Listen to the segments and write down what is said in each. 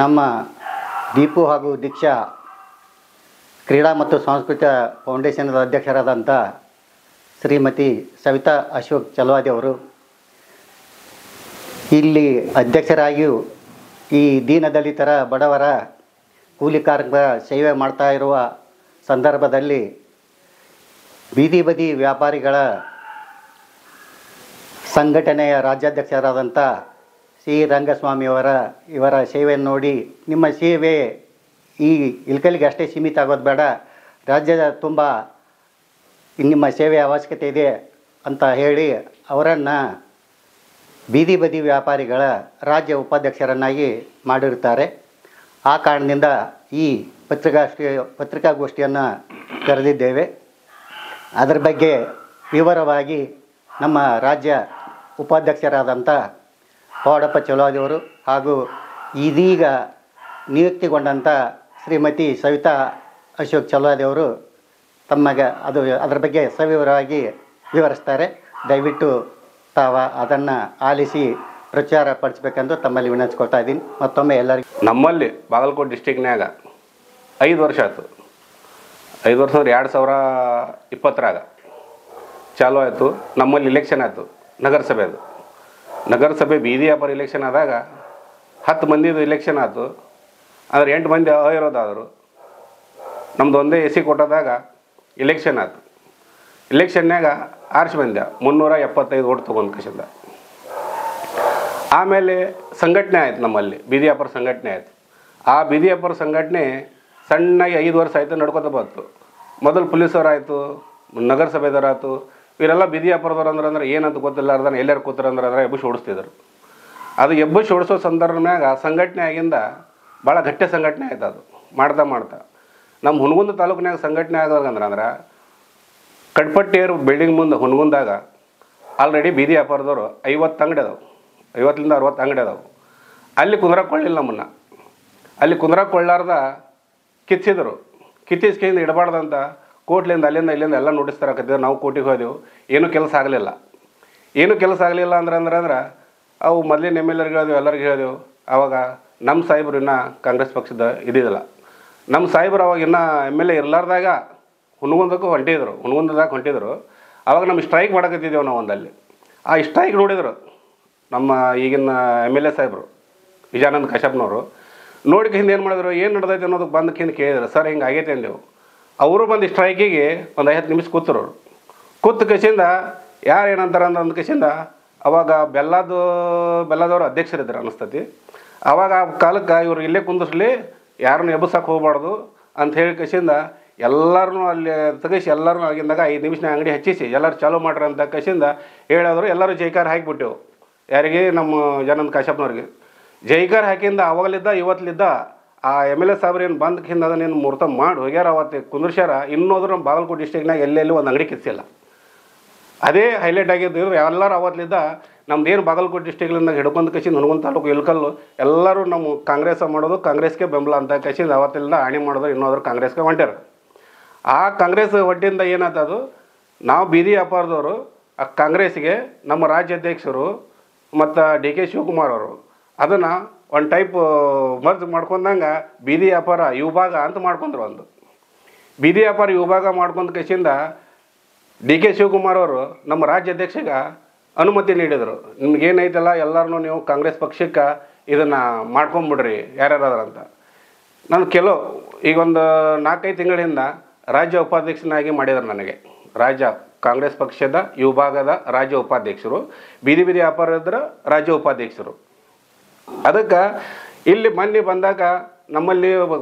ನಮ್ಮ ದೀಪು ಹಾಗೂ ದೀಕ್ಷಾ ಕ್ರೀಡಾ ಮತ್ತು ಸಾಂಸ್ಕೃತಿಕ ಫೌಂಡೇಶನ್ದ ಅಧ್ಯಕ್ಷರಾದಂಥ ಶ್ರೀಮತಿ ಸವಿತಾ ಅಶೋಕ್ ಚಲವಾದಿ ಅವರು ಇಲ್ಲಿ ಅಧ್ಯಕ್ಷರಾಗಿಯೂ ಈ ದೀನದಲಿತರ ಬಡವರ ಕೂಲಿ ಕಾರ್ಮಿಕರ ಸೇವೆ ಮಾಡ್ತಾ ಇರುವ ಸಂದರ್ಭದಲ್ಲಿ ಬೀದಿ ಬದಿ ವ್ಯಾಪಾರಿಗಳ ಸಂಘಟನೆಯ ರಾಜ್ಯಾಧ್ಯಕ್ಷರಾದಂಥ ಸಿ ರಂಗಸ್ವಾಮಿಯವರ ಇವರ ಸೇವೆಯನ್ನು ನೋಡಿ ನಿಮ್ಮ ಸೇವೆ ಈ ಇಳಕಲ್ಲಿಗೆ ಅಷ್ಟೇ ಸೀಮಿತ ಆಗೋದು ಬೇಡ, ರಾಜ್ಯದ ತುಂಬ ನಿಮ್ಮ ಸೇವೆಯ ಅವಶ್ಯಕತೆ ಇದೆ ಅಂತ ಹೇಳಿ ಅವರನ್ನು ಬೀದಿ ಬದಿ ವ್ಯಾಪಾರಿಗಳ ರಾಜ್ಯ ಉಪಾಧ್ಯಕ್ಷರನ್ನಾಗಿ ಮಾಡಿರುತ್ತಾರೆ. ಆ ಕಾರಣದಿಂದ ಈ ಪತ್ರಿಕಾಗೋಷ್ಠಿಯನ್ನು ಕರೆದಿದ್ದೇವೆ. ಅದರ ಬಗ್ಗೆ ವಿವರವಾಗಿ ನಮ್ಮ ರಾಜ್ಯ ಉಪಾಧ್ಯಕ್ಷರಾದಂಥ ಪವಾಡಪ್ಪ ಚಲವಾದಿಯವರು ಹಾಗೂ ಇದೀಗ ನಿಯುಕ್ತಿಗೊಂಡಂಥ ಶ್ರೀಮತಿ ಸವಿತಾ ಅಶೋಕ್ ಚಲವಾದಿಯವರು ಅದರ ಬಗ್ಗೆ ಸವಿವರವಾಗಿ ವಿವರಿಸ್ತಾರೆ. ದಯವಿಟ್ಟು ಅದನ್ನು ಆಲಿಸಿ ಪ್ರಚಾರ ಪಡಿಸ್ಬೇಕೆಂದು ತಮ್ಮಲ್ಲಿ ವಿನಂತಿಸ್ಕೊಳ್ತಾ ಇದ್ದೀನಿ. ಮತ್ತೊಮ್ಮೆ ಎಲ್ಲರಿಗೂ ನಮ್ಮಲ್ಲಿ ಬಾಗಲಕೋಟೆ ಡಿಸ್ಟಿಕ್ನ್ಯಾಗ 5 ವರ್ಷ ಆಯಿತು. 5 ವರ್ಷ ಅಂದ್ರೆ 2020 ಚಾಲು ಆಯಿತು. ನಮ್ಮಲ್ಲಿ ಇಲೆಕ್ಷನ್ ಆಯಿತು, ನಗರಸಭೆ ಬೀದಿ ವ್ಯಾಪಾರ ಇಲೆಕ್ಷನ್ ಆದಾಗ 10 ಮಂದಿದು ಇಲೆಕ್ಷನ್ ಆಯಿತು. ಆದರೆ 8 ಮಂದಿ ಅವಿರೋಧಾದರು. ನಮ್ಮದು ಒಂದೇ AC ಕೊಟ್ಟದಾಗ ಇಲೆಕ್ಷನ್ ಆಯಿತು. ಇಲೆಕ್ಷನ್ಯಾಗ ಆರ್ಸ್ ಬಂದ 375 ಓಟ್ ತೊಗೊಂಡು ಕಸಿಂದ. ಆಮೇಲೆ ಸಂಘಟನೆ ಆಯಿತು, ನಮ್ಮಲ್ಲಿ ಬೀದಿ ವ್ಯಾಪಾರ ಸಂಘಟನೆ ಆಯಿತು. ಆ ಬೀದಿ ವ್ಯಾಪಾರ ಸಂಘಟನೆ ಸಣ್ಣಾಗಿ 5 ವರ್ಷ ಆಯಿತು ನಡ್ಕೊತ ಬಂತು. ಮೊದಲು ಪೊಲೀಸವರಾಯಿತು, ನಗರಸಭೆದವರಾಯ್ತು. ಇವರೆಲ್ಲ ಬೀದಿ ವ್ಯಾಪಾರದವ್ರು ಅಂದ್ರೆ ಏನಂತ ಗೊತ್ತಿಲ್ಲಾರ್ದಾನೆ ಎಲ್ಲರೂ ಕೂತಾರಂದ್ರೆ ಎಬ್ಬುಸಿ ಓಡಿಸ್ತಿದ್ರು. ಅದು ಎಬ್ಬುಸಿ ಓಡಿಸೋ ಸಂದರ್ಭನ್ಯಾಗ ಸಂಘಟನೆ ಆಗಿಂದ ಭಾಳ ಗಟ್ಟಿ ಸಂಘಟನೆ ಆಯ್ತು. ಅದು ಮಾಡ್ತಾ ನಮ್ಮ ಹುನಗುಂದ ತಾಲೂಕಿನಾಗ ಸಂಘಟನೆ ಆಗೋದಂದ್ರೆ ಕಡ್ಪಟ್ಟಿಯರು ಬಿಲ್ಡಿಂಗ್ ಮುಂದೆ ಹುನಗುಂದಾಗ ಆಲ್ರೆಡಿ ಬೀದಿ ವ್ಯಾಪಾರದವರು 50 ಅಂಗಡಿ ಅದಾವೆ, 50ರಿಂದ 60 ಅಂಗಡಿ ಅದಾವೆ. ಅಲ್ಲಿ ಕುಂದ್ರಕೊಳ್ಳಿಲ್ಲ ನಮ್ಮನ್ನು. ಅಲ್ಲಿ ಕುಂದ್ರಕೊಳ್ಳಾರ್ದ ಕಿತ್ತಿದ್ರು. ಕಿತ್ತಿಸ್ಕೆಯಿಂದ ಇಡಬಾರ್ದಂತ ಕೋರ್ಟ್ಲಿಂದ ಅಲ್ಲಿಂದ ಇಲ್ಲಿಂದ ಎಲ್ಲ ನೋಟಿಸ್ ತರಕತ್ತಿದ್ರು. ನಾವು ಕೋರ್ಟಿಗೆ ಹೋದೆವು, ಏನೂ ಕೆಲಸ ಆಗಲಿಲ್ಲ. ಅಂದ್ರೆ ಅವು ಮೊದಲಿನ MLA ಹೇಳಿದೆವು, ಎಲ್ಲರಿಗೂ ಹೇಳಿದೆವು. ಆವಾಗ ನಮ್ಮ ಸಾಹೇಬ್ರು ಇನ್ನೂ ಕಾಂಗ್ರೆಸ್ ಪಕ್ಷದ ಇದ್ದಿದ್ದಿಲ್ಲ. ನಮ್ಮ ಸಾಹೇಬ್ರು ಅವಾಗ ಇನ್ನೂ MLA ಇರಲಾರ್ದಾಗ ಹುನಗುಂದದಾಗ ಹೊಂಟಿದ್ರು. ಆವಾಗ ನಮ್ಮ ಸ್ಟ್ರೈಕ್ ಮಾಡಕತ್ತಿದ್ದೇವೆ ನಾವು ಒಂದಲ್ಲಿ. ಆ ಸ್ಟ್ರೈಕ್ ನೋಡಿದರು ನಮ್ಮ ಈಗಿನ MLA ಸಾಹೇಬರು ವಿಜಯಾನಂದ ಕಶ್ಯಪ್ನವರು. ನೋಡಿಕಿಂದ ಏನು ಮಾಡಿದ್ರು, ಏನು ನಡೆದೈತೆ ಅನ್ನೋದಕ್ಕೆ ಬಂದಕ್ಕಿಂತ ಕೇಳಿದ್ರು. ಸರ್ ಹಿಂಗೆ ಆಗೈತೆ ಅಂದೆವು. ಅವರು ಬಂದು ಸ್ಟ್ರೈಕಿಗೆ ಒಂದು 5 ನಿಮಿಷ ಕೂತರು. ಕೂತು ಕಸಿಂದ ಯಾರು ಏನಂತಾರೆ ಅಂದ ಕಸಿಂದ ಅವಾಗ ಬೆಲ್ಲದವರು ಅಧ್ಯಕ್ಷರಿದ್ರು ಅನ್ನಿಸ್ತತಿ. ಆವಾಗ ಆ ಕಾಲಕ್ಕೆ ಇವರು ಇಲ್ಲೇ ಕುಂದಿಸ್ಲಿ, ಯಾರನ್ನು ಎಬ್ಬಸಕ್ಕೆ ಹೋಗ್ಬಾರ್ದು ಅಂತ ಹೇಳಿ ಕಸಿಂದ ಎಲ್ಲರೂ ಅಲ್ಲಿ ತೆಗಿಸಿ ಎಲ್ಲರೂ ಆಗಿಂದಾಗ 5 ನಿಮಿಷನ ಅಂಗಡಿ ಹಚ್ಚಿಸಿ ಎಲ್ಲರೂ ಚಾಲೂ ಮಾಡ್ರಿ ಅಂತ ಕಸಿಂದ ಹೇಳಿದ್ರು. ಎಲ್ಲರೂ ಜೈಕಾರ ಹಾಕಿಬಿಟ್ಟೆವು. ಯಾರಿಗೆ? ನಮ್ಮ ಜನಾನಂದ ಕಾಶ್ಯಪ್ನವ್ರಿಗೆ ಜೈಕಾರ ಹಾಕಿಂದ ಅವಾಗಲಿದ್ದ ಇವತ್ತಲಿದ್ದ ಆ MLA ಸಾಹೇಬ್ರು ಏನು ಬಂದಕ್ಕಿಂದ ಅದನ್ನೇನು ಮುಹೂರ್ತ ಮಾಡಿ ಹೋಗ್ಯಾರ. ಅವತ್ತು ಕುಂದ್ರಸ್ಯಾರ. ಇನ್ನೋದ್ರು ನಮ್ಮ ಬಾಗಲಕೋಟೆ ಡಿಸ್ಟಿಕ್ನಾಗ ಎಲ್ಲೆಲ್ಲಿ ಒಂದು ಅಂಗಡಿ ಕಿತ್ತಿಲ್ಲ. ಅದೇ ಹೈಲೈಟ್ ಆಗಿದ್ದು. ಎಲ್ಲರೂ ಅವತ್ತಲಿದ್ದ ನಮ್ದೇನು ಬಾಗಲಕೋಟೆ ಡಿಸ್ಟಿಕ್ಲಿಂದ ಹಿಡ್ಕೊಂಡು ಕಸಿಂದ ಹುನಗುಂದ ತಾಲೂಕು ಇಳಕಲ್ಲು ಎಲ್ಲರೂ ನಮ್ಮ ಕಾಂಗ್ರೆಸ್ ಮಾಡೋದು, ಕಾಂಗ್ರೆಸ್ಗೆ ಬೆಂಬಲ ಅಂತ ಕಸಿಂದ ಅವತ್ತಿಂದ ಆಣಿ ಮಾಡೋದು. ಇನ್ನೋದ್ರು ಕಾಂಗ್ರೆಸ್ಗೆ ಹೊಂಟ್ಯಾರ. ಆ ಕಾಂಗ್ರೆಸ್ ಒಟ್ಟಿಂದ ಏನಾಯ್ತದು, ನಾವು ಬೀದಿ ವ್ಯಾಪಾರದವರು ಆ ಕಾಂಗ್ರೆಸ್ಗೆ ನಮ್ಮ ರಾಜ್ಯಾಧ್ಯಕ್ಷರು ಮತ್ತು DK ಶಿವಕುಮಾರ್ ಅವರು ಅದನ್ನು ಒಂದು ಟೈಪ್ ಮರ್ಜ್ ಮಾಡ್ಕೊಂಡಂಗೆ ಬೀದಿ ವ್ಯಾಪಾರ ವಿಭಾಗ ಅಂತ ಮಾಡ್ಕೊಂಡ್ರು. ಒಂದು ಬೀದಿ ವ್ಯಾಪಾರ ವಿಭಾಗ ಮಾಡ್ಕೊಂಡ ಕಸಿಂದ DK ಶಿವಕುಮಾರ್ ಅವರು ನಮ್ಮ ರಾಜ್ಯಾಧ್ಯಕ್ಷಗೆ ಅನುಮತಿ ನೀಡಿದರು. ನಿಮ್ಗೇನೈತಲ್ಲ ಎಲ್ಲರೂ ನೀವು ಕಾಂಗ್ರೆಸ್ ಪಕ್ಷಕ್ಕೆ ಇದನ್ನು ಮಾಡ್ಕೊಂಬಿಡ್ರಿ ಯಾರ್ಯಾರಂತ. ನಾನು ಈಗ ಒಂದು 4-5 ತಿಂಗಳಿಂದ ರಾಜ್ಯ ಉಪಾಧ್ಯಕ್ಷನಾಗಿ ಮಾಡಿದರು. ನನಗೆ ಕಾಂಗ್ರೆಸ್ ಪಕ್ಷದ ವಿಭಾಗದ ರಾಜ್ಯ ಉಪಾಧ್ಯಕ್ಷರು, ಬೀದಿ ವ್ಯಾಪಾರದ ರಾಜ್ಯ ಉಪಾಧ್ಯಕ್ಷರು. ಅದಕ್ಕೆ ಇಲ್ಲಿ ಮೊನ್ನೆ ಬಂದಾಗ ನಮ್ಮಲ್ಲಿ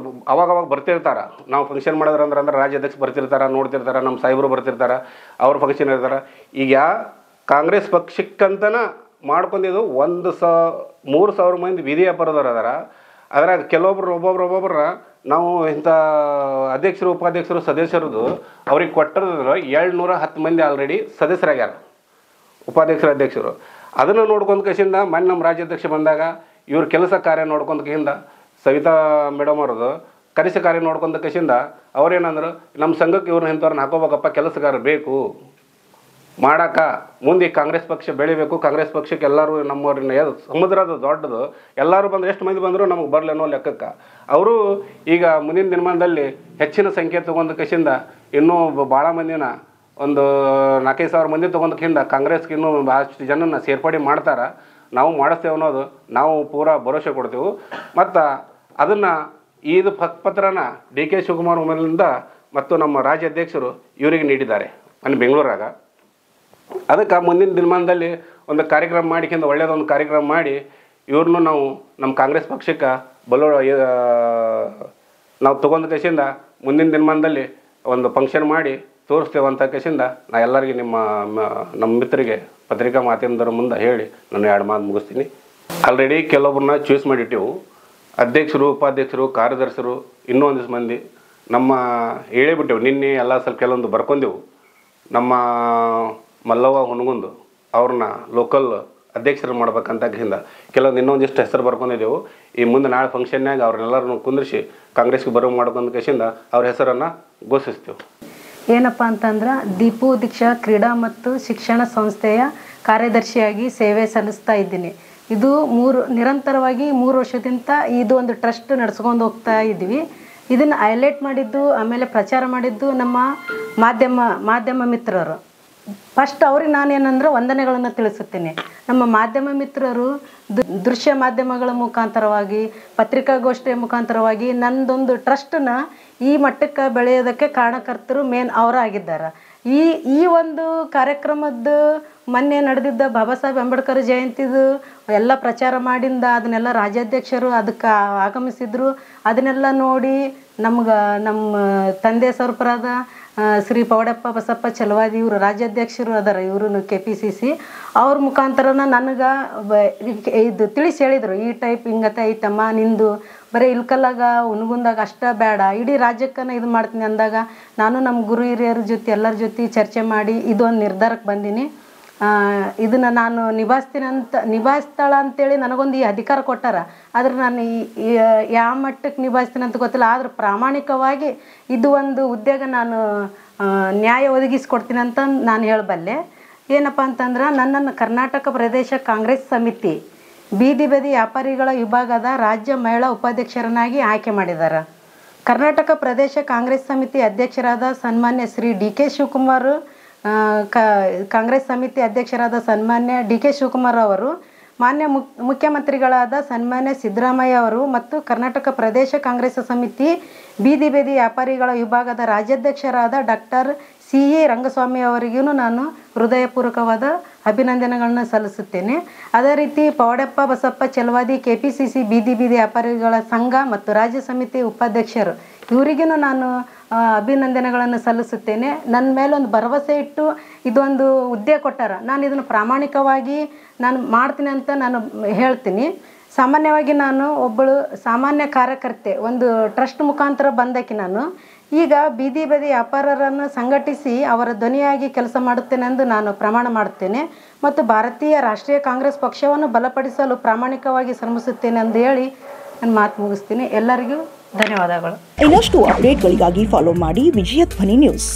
ಅವಾಗವಾಗ ಬರ್ತಿರ್ತಾರೆ. ನಾವು ಫಂಕ್ಷನ್ ಮಾಡಿದ್ರಂದ್ರೆ ರಾಜ್ಯಾಧ್ಯಕ್ಷ ಬರ್ತಿರ್ತಾರೆ, ನೋಡ್ತಿರ್ತಾರೆ. ನಮ್ಮ ಸಾಹೇಬರು ಬರ್ತಿರ್ತಾರೆ, ಅವ್ರ ಫಂಕ್ಷನ್ ಇರ್ತಾರೆ. ಈಗ ಕಾಂಗ್ರೆಸ್ ಪಕ್ಷಕ್ಕಂತನ ಮಾಡ್ಕೊಂಡಿದ್ದು 3,000 ಮಂದಿ ಬೀದಿ ವ್ಯಾಪಾರದವ್ರು ಅದಾರ. ಅದ್ರಾಗ ಒಬ್ಬೊಬ್ರ ನಾವು ಇಂಥ ಅಧ್ಯಕ್ಷರು ಉಪಾಧ್ಯಕ್ಷರು ಸದಸ್ಯರದು ಅವ್ರಿಗೆ ಕೊಟ್ಟಿರೋದು 710 ಮಂದಿ ಆಲ್ರೆಡಿ ಸದಸ್ಯರಾಗ್ಯಾರ, ಉಪಾಧ್ಯಕ್ಷರು ಅಧ್ಯಕ್ಷರು. ಅದನ್ನು ನೋಡ್ಕೊಂಡು ಕಸಿಂದ ಮೊನ್ನೆ ನಮ್ಮ ರಾಜ್ಯಾಧ್ಯಕ್ಷ ಬಂದಾಗ ಇವ್ರ ಕೆಲಸ ಕಾರ್ಯ ನೋಡ್ಕೊಂಡು ಕಸಿಂದ ಸವಿತಾ ಮೇಡಮ್ ಅವ್ರದ್ದು ಕನಿಷ್ಠ ಕಾರ್ಯ ನೋಡ್ಕೊಂಡ ಕಸಿಂದ ಅವ್ರೇನಂದ್ರು, ನಮ್ಮ ಸಂಘಕ್ಕೆ ಇವ್ರನ್ನ ಇಂಥವ್ರನ್ನ ಹಾಕೋಬೇಕಪ್ಪ, ಕೆಲಸಗಾರ ಬೇಕು ಮಾಡಾಕ ಮುಂದೆ ಈ ಕಾಂಗ್ರೆಸ್ ಪಕ್ಷ ಬೆಳಿಬೇಕು, ಕಾಂಗ್ರೆಸ್ ಪಕ್ಷಕ್ಕೆ ಎಲ್ಲರೂ ನಮ್ಮವ್ರನ್ನ ಸಮುದ್ರದ ದೊಡ್ಡದು, ಎಲ್ಲರೂ ಬಂದು ಎಷ್ಟು ಮಂದಿ ಬಂದರೂ ನಮಗೆ ಬರಲಿ ಅನ್ನೋ ಲೆಕ್ಕಕ್ಕೆ ಅವರು ಈಗ ಮುಂದಿನ ದಿನಮಾನದಲ್ಲಿ ಹೆಚ್ಚಿನ ಸಂಖ್ಯೆ ತೊಗೊಂಡ ಕಸಿಂದ ಇನ್ನೂ ಭಾಳ ಮಂದಿನ ಒಂದು 4,000-5,000 ಮಂದಿ ತೊಗೊಂಡಕ್ಕಿಂತ ಕಾಂಗ್ರೆಸ್ಗೆ ಇನ್ನೂ ಭಾಳಷ್ಟು ಜನನ ಸೇರ್ಪಡೆ ಮಾಡ್ತಾರೆ. ನಾವು ಮಾಡಿಸ್ತೇವೆ ಅನ್ನೋದು ನಾವು ಪೂರಾ ಭರವಸೆ ಕೊಡ್ತೇವೆ. ಮತ್ತು ಅದನ್ನು ಇದು ಪತ್ರನ DK ಶಿವಕುಮಾರ್ ಮೇಲಿಂದ ಮತ್ತು ನಮ್ಮ ರಾಜ್ಯಾಧ್ಯಕ್ಷರು ಇವರಿಗೆ ನೀಡಿದ್ದಾರೆ ಅಲ್ಲಿ ಬೆಂಗಳೂರಾಗ. ಅದಕ್ಕೆ ಮುಂದಿನ ದಿನಮಾನದಲ್ಲಿ ಒಂದು ಕಾರ್ಯಕ್ರಮ ಮಾಡಿಕೊಂಡು ಒಳ್ಳೆಯದೊಂದು ಕಾರ್ಯಕ್ರಮ ಮಾಡಿ ಇವ್ರನ್ನೂ ನಾವು ನಮ್ಮ ಕಾಂಗ್ರೆಸ್ ಪಕ್ಷಕ್ಕೆ ನಾವು ತೊಗೊಂಡ ಕಸಿಂದ ಮುಂದಿನ ದಿನಮಾನದಲ್ಲಿ ಒಂದು ಫಂಕ್ಷನ್ ಮಾಡಿ ತೋರಿಸ್ತೇವೆ ಅಂತ ಕಸಿಂದ ನಾ ಎಲ್ಲರಿಗೆ ನಮ್ಮ ಮಿತ್ರರಿಗೆ ಪತ್ರಿಕಾ ಮಾಧ್ಯಮದವ್ರ ಮುಂದೆ ಹೇಳಿ ನಾನು 2 ಮಾತು ಮುಗಿಸ್ತೀನಿ. ಆಲ್ರೆಡಿ ಕೆಲವೊಬ್ಬರನ್ನ ಚೂಸ್ ಮಾಡಿಟ್ಟೆವು. ಅಧ್ಯಕ್ಷರು, ಉಪಾಧ್ಯಕ್ಷರು, ಕಾರ್ಯದರ್ಶರು, ಇನ್ನೂ ಒಂದಿಷ್ಟು ಮಂದಿ ನಮ್ಮ ಹೇಳಿಬಿಟ್ಟೆವು. ನಿನ್ನೆ ಎಲ್ಲ ಸ್ವಲ್ಪ ಕೆಲವೊಂದು ಬರ್ಕೊಂಡೆವು. ನಮ್ಮ ಮಲ್ಲವ್ವ ಹುನಗುಂದು ಅವ್ರನ್ನ ಲೋಕಲ್ ಅಧ್ಯಕ್ಷರು ಮಾಡ್ಬೇಕಂತ ಕೆಲವೊಂದು ಇನ್ನೊಂದಿಷ್ಟು ಹೆಸರು ಬರ್ಕೊಂಡಿದ್ದೆವು. ಈ ಮುಂದೆ ನಾಳೆ ಫಂಕ್ಷನ್ನಾಗ ಅವ್ರನ್ನೆಲ್ಲರನ್ನು ಕುಂದಿರಿಸಿ ಕಾಂಗ್ರೆಸ್ಗೆ ಬರೋ ಮಾಡ್ಕೊಂಡ ಕೇಸಿಂದ ಅವ್ರ ಹೆಸರನ್ನು ಘೋಷಿಸ್ತೇವೆ. ಏನಪ್ಪ ಅಂತಂದ್ರೆ ದೀಪು ದೀಕ್ಷಾ ಕ್ರೀಡಾ ಮತ್ತು ಶಿಕ್ಷಣ ಸಂಸ್ಥೆಯ ಕಾರ್ಯದರ್ಶಿಯಾಗಿ ಸೇವೆ ಸಲ್ಲಿಸ್ತಾ ಇದ್ದೀನಿ. ಇದು ನಿರಂತರವಾಗಿ 3 ವರ್ಷದಿಂದ ಇದು ಒಂದು ಟ್ರಸ್ಟ್ ನಡೆಸ್ಕೊಂಡು ಹೋಗ್ತಾ ಇದ್ವಿ. ಇದನ್ನು ಹೈಲೈಟ್ ಮಾಡಿದ್ದು ಆಮೇಲೆ ಪ್ರಚಾರ ಮಾಡಿದ್ದು ನಮ್ಮ ಮಾಧ್ಯಮ ಮಿತ್ರರು. ಫಸ್ಟ್ ಅವ್ರಿಗೆ ನಾನೇನಂದ್ರೆ ವಂದನೆಗಳನ್ನು ತಿಳಿಸುತ್ತೇನೆ. ನಮ್ಮ ಮಾಧ್ಯಮ ಮಿತ್ರರು ದೃಶ್ಯ ಮಾಧ್ಯಮಗಳ ಮುಖಾಂತರವಾಗಿ, ಪತ್ರಿಕಾಗೋಷ್ಠಿಯ ಮುಖಾಂತರವಾಗಿ ನಂದೊಂದು ಟ್ರಸ್ಟನ್ನ ಈ ಮಟ್ಟಕ್ಕೆ ಬೆಳೆಯೋದಕ್ಕೆ ಕಾರಣಕರ್ತರು ಮೇನ್ ಅವರಾಗಿದ್ದಾರೆ. ಈ ಒಂದು ಕಾರ್ಯಕ್ರಮದ ಮೊನ್ನೆ ನಡೆದಿದ್ದ ಬಾಬಾ ಸಾಹೇಬ್ ಅಂಬೇಡ್ಕರ್ ಜಯಂತಿದು ಎಲ್ಲ ಪ್ರಚಾರ ಮಾಡಿಂದ ಅದನ್ನೆಲ್ಲ ರಾಜ್ಯಾಧ್ಯಕ್ಷರು ಅದಕ್ಕೆ ಆಗಮಿಸಿದ್ರು. ಅದನ್ನೆಲ್ಲ ನೋಡಿ ನಮ್ಮ ತಂದೆ ಸರ್ಪರಾದ ಶ್ರೀ ಪೌಡಪ್ಪ ಬಸಪ್ಪ ಚಲವಾದಿ ಇವರು ರಾಜ್ಯಾಧ್ಯಕ್ಷರು ಅದಾರ, ಇವರು KPCC ಅವ್ರ ಮುಖಾಂತರನ ನನಗೆ ಇದು ತಿಳಿಸಿ ಹೇಳಿದರು, ಈ ಟೈಪ್ ಹಿಂಗತೆ ಐತಮ್ಮ ನಿಂದು ಬರೀ ಇಲ್ಕಲ್ಲಾಗ ಹುನಗುಂದಾಗ ಅಷ್ಟೇ ಬೇಡ, ಇಡೀ ರಾಜ್ಯಕ್ಕನ ಇದು ಮಾಡ್ತೀನಿ ಅಂದಾಗ ನಾನು ನಮ್ಮ ಗುರು ಹಿರಿಯರ ಜೊತೆ ಎಲ್ಲರ ಜೊತೆ ಚರ್ಚೆ ಮಾಡಿ ಇದೊಂದು ನಿರ್ಧಾರಕ್ಕೆ ಬಂದೀನಿ. ಇದನ್ನು ನಾನು ನಿಭಾಯಿಸ್ತಾಳ ಅಂತೇಳಿ ನನಗೊಂದು ಈ ಅಧಿಕಾರ ಕೊಟ್ಟಾರ. ಆದ್ರೆ ನಾನು ಯಾವ ಮಟ್ಟಕ್ಕೆ ನಿಭಾಯಿಸ್ತೀನಿ ಅಂತ ಗೊತ್ತಿಲ್ಲ. ಆದ್ರೆ ಪ್ರಾಮಾಣಿಕವಾಗಿ ಇದು ಒಂದು ಉದ್ಯೋಗ ನಾನು ನ್ಯಾಯ ಒದಗಿಸ್ಕೊಡ್ತೀನಿ ಅಂತ ನಾನು ಹೇಳಬಲ್ಲೆ. ಏನಪ್ಪ ಅಂತಂದ್ರೆ ನನ್ನನ್ನು ಕರ್ನಾಟಕ ಪ್ರದೇಶ ಕಾಂಗ್ರೆಸ್ ಸಮಿತಿ ಬೀದಿ ವ್ಯಾಪಾರಿಗಳ ವಿಭಾಗದ ರಾಜ್ಯ ಮಹಿಳಾ ಉಪಾಧ್ಯಕ್ಷರನ್ನಾಗಿ ಆಯ್ಕೆ ಮಾಡಿದ್ದಾರೆ. ಕರ್ನಾಟಕ ಪ್ರದೇಶ ಕಾಂಗ್ರೆಸ್ ಸಮಿತಿ ಅಧ್ಯಕ್ಷರಾದ ಸನ್ಮಾನ್ಯ ಶ್ರೀ DK ಶಿವಕುಮಾರ್, ಕಾಂಗ್ರೆಸ್ ಸಮಿತಿ ಅಧ್ಯಕ್ಷರಾದ ಸನ್ಮಾನ್ಯ DK ಶಿವಕುಮಾರ್ ಅವರು, ಮಾನ್ಯ ಮುಖ್ಯಮಂತ್ರಿಗಳಾದ ಸನ್ಮಾನ್ಯ ಸಿದ್ದರಾಮಯ್ಯ ಅವರು ಮತ್ತು ಕರ್ನಾಟಕ ಪ್ರದೇಶ ಕಾಂಗ್ರೆಸ್ ಸಮಿತಿ ಬೀದಿ ವ್ಯಾಪಾರಿಗಳ ವಿಭಾಗದ ರಾಜ್ಯಾಧ್ಯಕ್ಷರಾದ ಡಾಕ್ಟರ್ CA ರಂಗಸ್ವಾಮಿ ಅವರಿಗೂ ನಾನು ಹೃದಯಪೂರ್ವಕವಾದ ಅಭಿನಂದನೆಗಳನ್ನು ಸಲ್ಲಿಸುತ್ತೇನೆ. ಅದೇ ರೀತಿ ಪೌಡಪ್ಪ ಬಸಪ್ಪ ಚಲವಾದಿ KPCC ಬೀದಿ ವ್ಯಾಪಾರಿಗಳ ಸಂಘ ಮತ್ತು ರಾಜ್ಯ ಸಮಿತಿ ಉಪಾಧ್ಯಕ್ಷರು ಇವರಿಗೂ ನಾನು ಅಭಿನಂದನೆಗಳನ್ನು ಸಲ್ಲಿಸುತ್ತೇನೆ. ನನ್ನ ಮೇಲೊಂದು ಭರವಸೆ ಇಟ್ಟು ಇದೊಂದು ಹುದ್ದೆ ಕೊಟ್ಟಾರ. ನಾನು ಇದನ್ನು ಪ್ರಾಮಾಣಿಕವಾಗಿ ನಾನು ಮಾಡ್ತೀನಿ ಅಂತ ನಾನು ಹೇಳ್ತೀನಿ. ಸಾಮಾನ್ಯವಾಗಿ ನಾನು ಒಬ್ಬಳು ಸಾಮಾನ್ಯ ಕಾರ್ಯಕರ್ತೆ, ಒಂದು ಟ್ರಸ್ಟ್ ಮುಖಾಂತರ ಬಂದಕ್ಕೆ ನಾನು ಈಗ ಬೀದಿ ವ್ಯಾಪಾರರನ್ನು ಸಂಘಟಿಸಿ ಅವರ ಧ್ವನಿಯಾಗಿ ಕೆಲಸ ಮಾಡುತ್ತೇನೆ ಎಂದು ನಾನು ಪ್ರಮಾಣ ಮಾಡುತ್ತೇನೆ ಮತ್ತು ಭಾರತೀಯ ರಾಷ್ಟ್ರೀಯ ಕಾಂಗ್ರೆಸ್ ಪಕ್ಷವನ್ನು ಬಲಪಡಿಸಲು ಪ್ರಾಮಾಣಿಕವಾಗಿ ಶ್ರಮಿಸುತ್ತೇನೆ ಎಂದು ಹೇಳಿ ನಾನು ಮಾತು ಮುಗಿಸ್ತೀನಿ. ಎಲ್ಲರಿಗೂ ಧನ್ಯವಾದಗಳು. ಇನ್ನಷ್ಟು ಅಪ್ಡೇಟ್ಗಳಿಗಾಗಿ ಫಾಲೋ ಮಾಡಿ ವಿಜಯ ಧ್ವನಿ ನ್ಯೂಸ್.